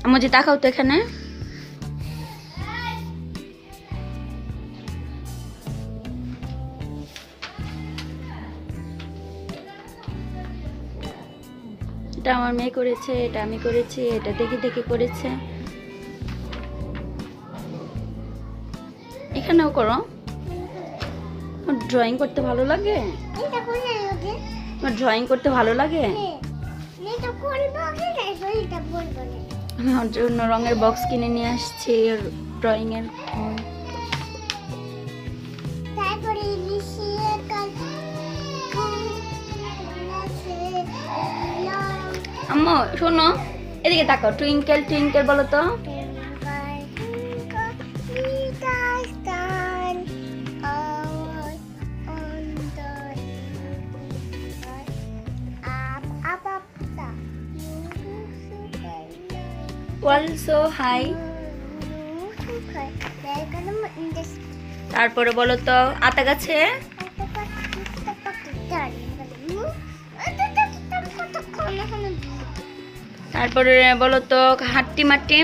আমার যে তাকাও তো এখানে। এটা আমার মেয়ে করেছে, এটা আমি করেছি, এটা দেখে দেখে করেছে। এখানেও করো। ড্রয়িং করতে ভালো লাগে? ড্রয়িং করতে ভালো লাগে? আমি ওর জন্য রঙের বক্স কিনে নিয়ে আসছি ড্রয়িং এর। আম্মু শোনো, এদিকে তাকাও। টুইঙ্কেল টুইঙ্কেল বলো তো। Also hi. তারপরে বলো তো আতা গাছে। তারপরে বলো তো হাট্টি মাটি।